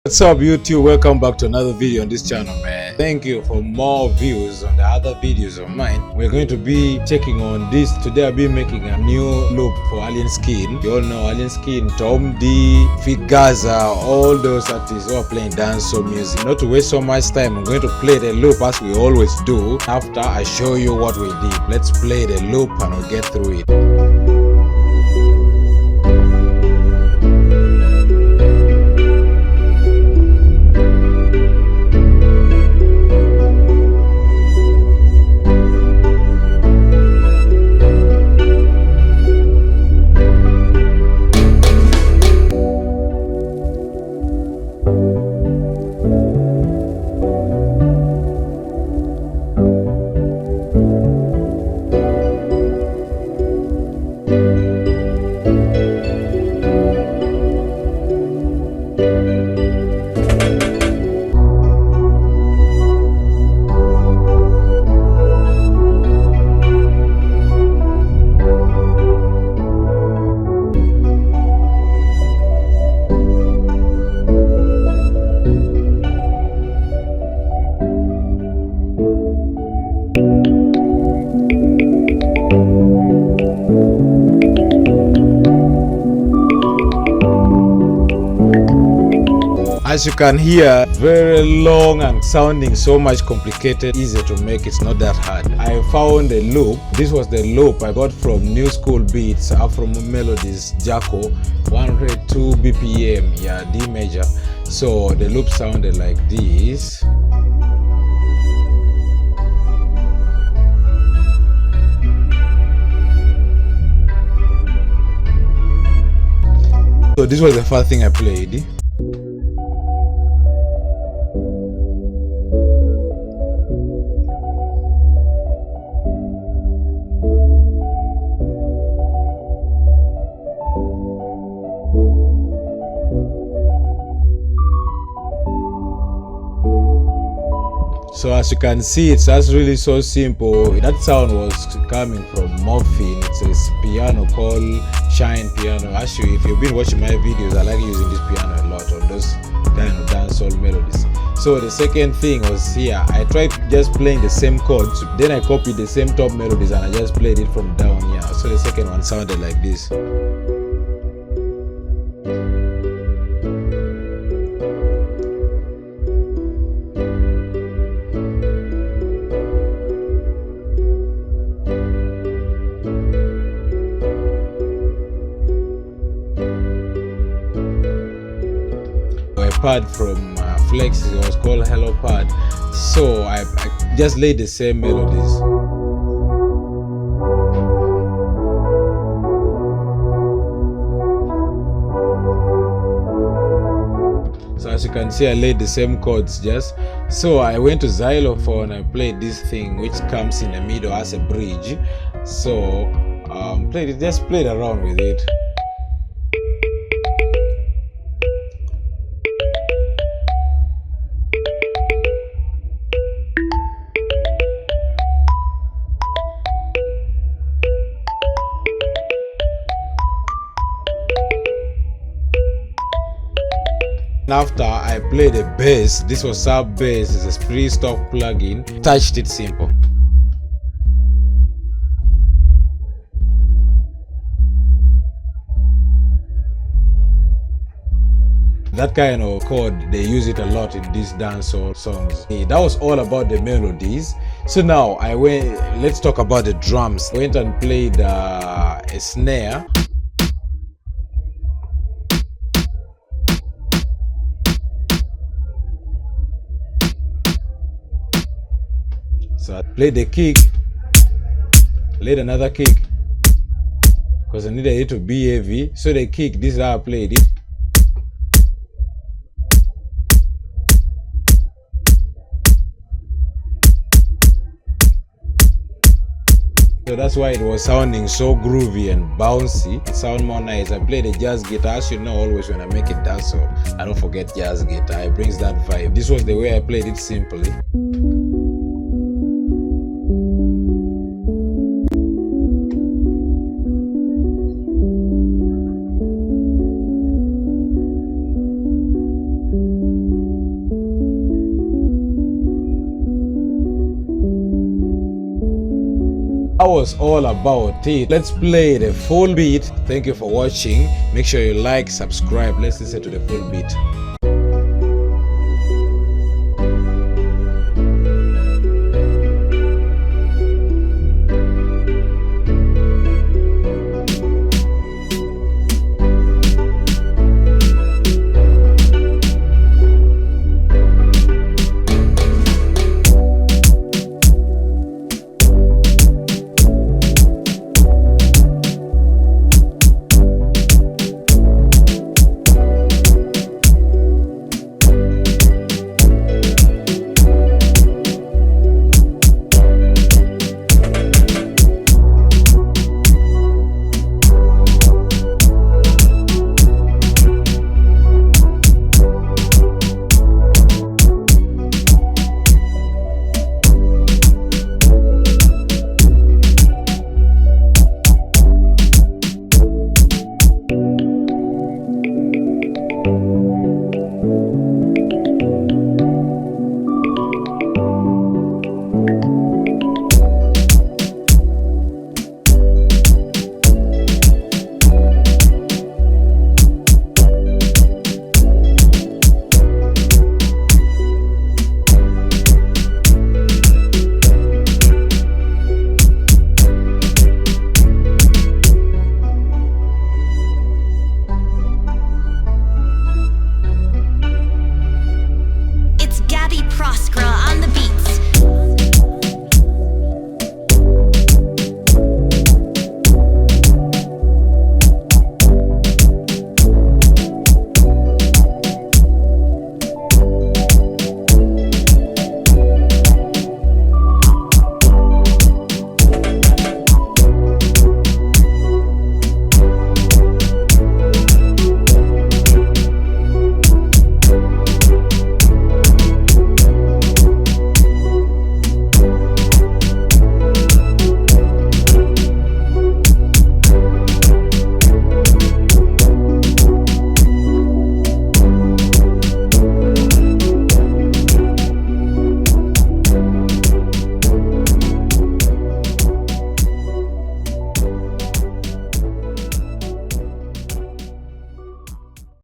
What's up YouTube, welcome back to another video on this channel, man. Thank you for more views on the other videos of mine. We're going to be checking on this today. I'll be making a new loop for Alien Skin. You all know Alien Skin, Tom D, Fik Gaza, all those artists who are playing dancehall music. Not to waste so much time, I'm going to play the loop as we always do after I show you what we did. Let's play the loop and we'll get through it. As you can hear, very long and sounding so much complicated, easy to make, it's not that hard. I found a loop. This was the loop I got from New School Beats, from Melodies, Jacko, 102 BPM, yeah, D major. So the loop sounded like this. So this was the first thing I played. So as you can see, it's just really so simple. That sound was coming from Morphine. It's a piano called Shine Piano. Actually, if you've been watching my videos, I like using this piano a lot on those kind of dancehall melodies. So the second thing was here. I tried just playing the same chords. Then I copied the same top melodies and I just played it from down here. So the second one sounded like this. Pad from Flex, it was called Hello Pad. So I just laid the same melodies. So as you can see, I laid the same chords just. So I went to xylophone, I played this thing which comes in the middle as a bridge. So just played around with it. After I played the bass, this was sub bass, it's a free stock plugin, touched it simple. That kind of chord, they use it a lot in these dancehall songs. That was all about the melodies. So now let's talk about the drums. I went and played a snare. So I played the kick, laid another kick, because I needed it to be heavy. So the kick, this is how I played it. So that's why it was sounding so groovy and bouncy. It sounded more nice. I played the jazz guitar. As you know, always when I make it dancehall, I don't forget jazz guitar. It brings that vibe. This was the way I played it simply. That was all about it. Let's play the full beat. Thank you for watching. Make sure you like, subscribe. Let's listen to the full beat.